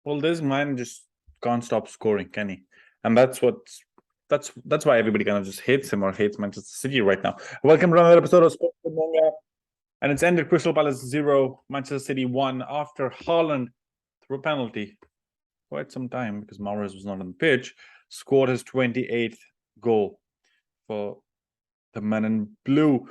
Well, this man just can't stop scoring, can he? And that's why everybody kind of just hates him or hates Manchester City right now. Welcome to another episode of Sports with Monga. And it's ended Crystal Palace 0, Manchester City 1 after Haaland through a penalty. Quite some time because Mahrez was not on the pitch. Scored his 28th goal for the men in blue.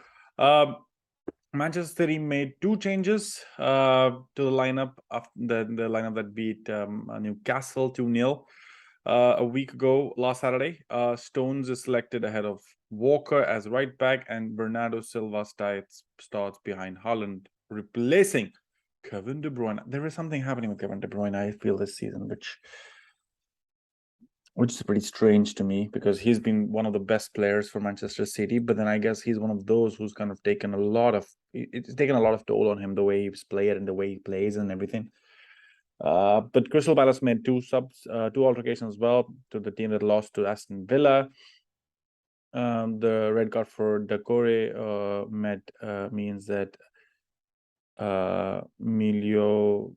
Manchester City made two changes to the lineup after the lineup that beat Newcastle 2-0 a week ago last Saturday. Stones is selected ahead of Walker as right back, and Bernardo Silva starts behind Haaland, replacing Kevin De Bruyne. There is something happening with Kevin De Bruyne, I feel, this season, which is pretty strange to me because he's been one of the best players for Manchester City. But then I guess he's one of those who's kind of taken a lot of toll on him, the way he's played and the way he plays and everything. But Crystal Palace made two altercations as well to the team that lost to Aston Villa. The red card for Decore means that Miljovic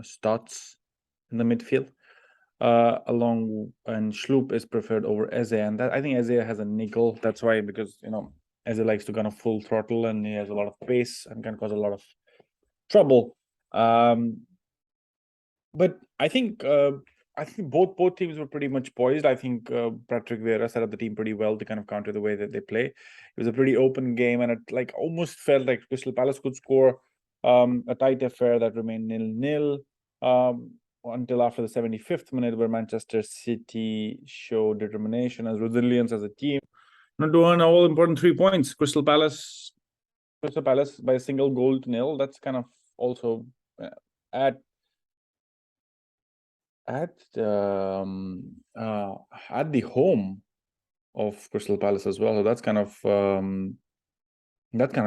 starts in the midfield, and Schlupp is preferred over Eze, and that I think Eze has a nickel. That's why, because Eze likes to kind of full throttle and he has a lot of pace and can cause a lot of trouble. But I think both teams were pretty much poised. I think Patrick Vieira set up the team pretty well to kind of counter the way that they play. It was a pretty open game, and it almost felt like Crystal Palace could score a tight affair that remained 0-0 until after the 75th minute, where Manchester City showed determination as resilience as a team, not to earn all important 3 points. Crystal Palace by a single goal to 0. That's kind of also at the home of Crystal Palace as well. So that's kind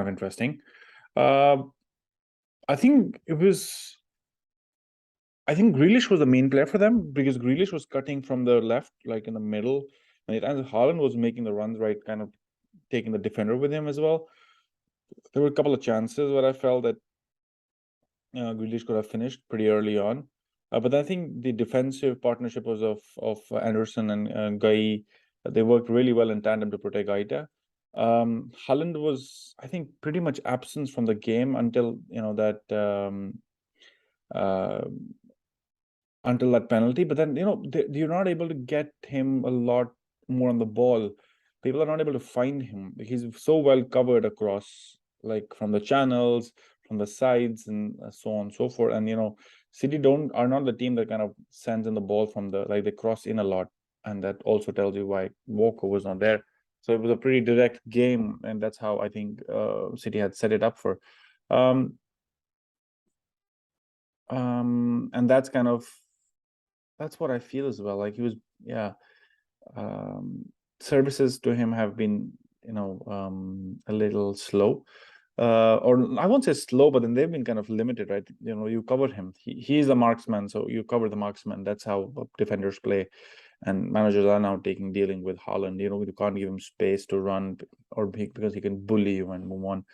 of interesting. I think Grealish was the main player for them, because Grealish was cutting from the left, like in the middle, and Haaland was making the runs right, kind of taking the defender with him as well. There were a couple of chances where I felt that Grealish could have finished pretty early on. But I think the defensive partnership was of Andersen and Guehi. They worked really well in tandem to protect Guaita. Haaland was, I think, pretty much absent from the game until that penalty. But then you're not able to get him a lot more on the ball. People are not able to find him. He's so well covered across, like from the channels, from the sides, and so on and so forth. And City are not the team that kind of sends in the ball from they cross in a lot, and that also tells you why Walker was not there. So it was a pretty direct game, and that's how I think City had set it up for. And that's what I feel as well. Like he was, services to him have been, a little slow. Or I won't say slow, but then they've been kind of limited, right? You covered him. He's a marksman, so you cover the marksman. That's how defenders play. And managers are now dealing with Haaland. You can't give him space to run because he can bully you and move on.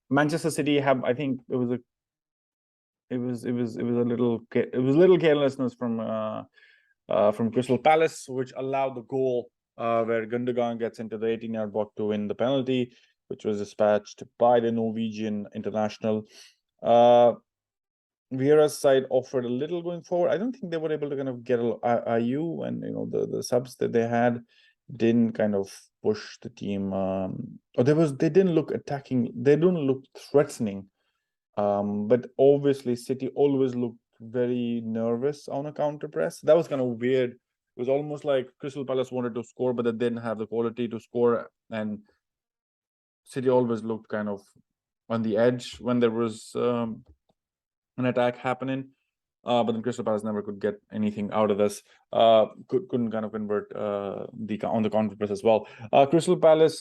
Manchester City I think it was a little carelessness from Crystal Palace, which allowed the goal where Gundogan gets into the 18-yard box to win the penalty, which was dispatched by the Norwegian international. Vieira's side offered a little going forward. I don't think they were able to kind of get IU, and the subs that they had didn't kind of push the team, or they didn't look attacking. They didn't look threatening. But obviously City always looked very nervous on a counter press. That was kind of weird. It was almost like Crystal Palace wanted to score, but they didn't have the quality to score, and City always looked kind of on the edge when there was an attack happening. But then Crystal Palace never could get anything out of this. Couldn't kind of convert on the counter press as well. Crystal Palace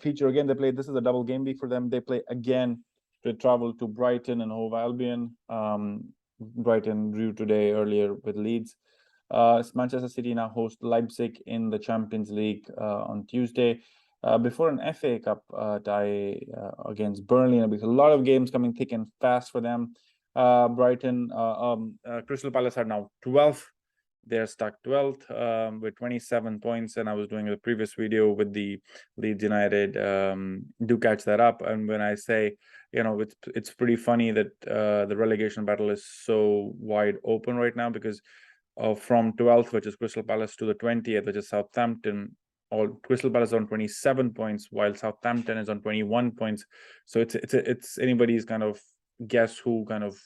feature again. This is a double game week for them. They play again. They travel to Brighton and Hove Albion. Brighton drew today earlier with Leeds. Manchester City now host Leipzig in the Champions League on Tuesday. before an FA Cup tie against Burnley. And there's a lot of games coming thick and fast for them. Brighton, Crystal Palace are now 12th. They're stuck 12th with 27 points. And I was doing a previous video with the Leeds United. Do catch that up. And when I say, it's pretty funny that the relegation battle is so wide open right now, because from 12th, which is Crystal Palace, to the 20th, which is Southampton. Crystal Palace on 27 points, while Southampton is on 21 points. So it's anybody's kind of guess who kind of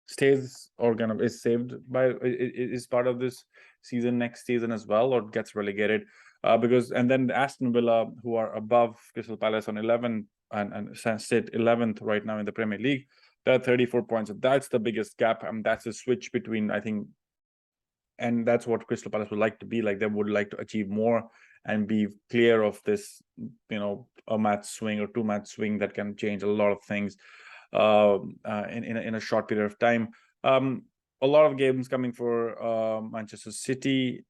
stays or kind of is saved by is part of this season next season as well, or gets relegated. And then Aston Villa, who are above Crystal Palace on 11 and sit 11th right now in the Premier League, they're 34 points. So that's the biggest gap, and that's a switch between, I think, and that's what Crystal Palace would like to be like. They would like to achieve more and be clear of this, a match swing or 2-match swing that can change a lot of things in a short period of time. A lot of games coming for Manchester City.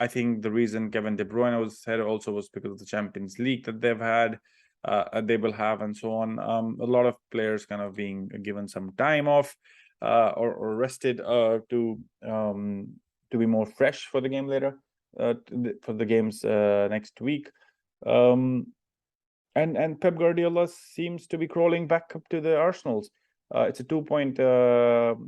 I think the reason Kevin De Bruyne was said also was because of the Champions League that they've had, they will have, and so on. A lot of players kind of being given some time off or rested to be more fresh for the game later, for the games next week. And Pep Guardiola seems to be crawling back up to the Arsenal's. It's a 2-point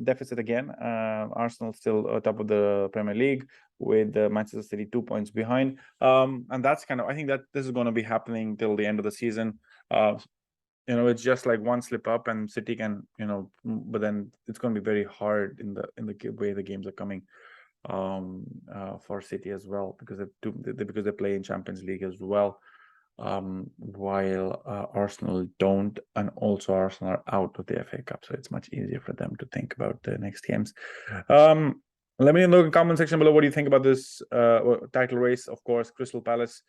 deficit again. Arsenal still top of the Premier League, with Manchester City 2 points behind. And that's I think that this is going to be happening till the end of the season. It's just like one slip up and City can, but then it's going to be very hard in the way the games are coming for City as well, because they play in Champions League as well. While Arsenal don't, and also Arsenal are out of the FA Cup, so it's much easier for them to think about the next games. Let me know in the comment section below what do you think about this title race. Of course, Crystal Palace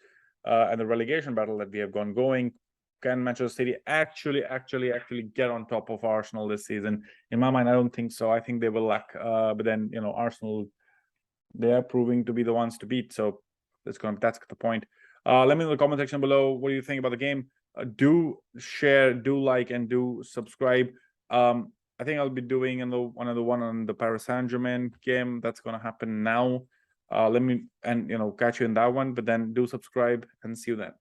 and the relegation battle that we have going. Can Manchester City actually get on top of Arsenal this season? In my mind, I don't think so. I think they will lack. But then Arsenal, they are proving to be the ones to beat. So that's the point. Let me know in the comment section below what do you think about the game. Do share, do like, and do subscribe. I think I'll be doing another one on the Paris Saint-Germain game. That's going to happen now. Catch you in that one. But then do subscribe, and see you then.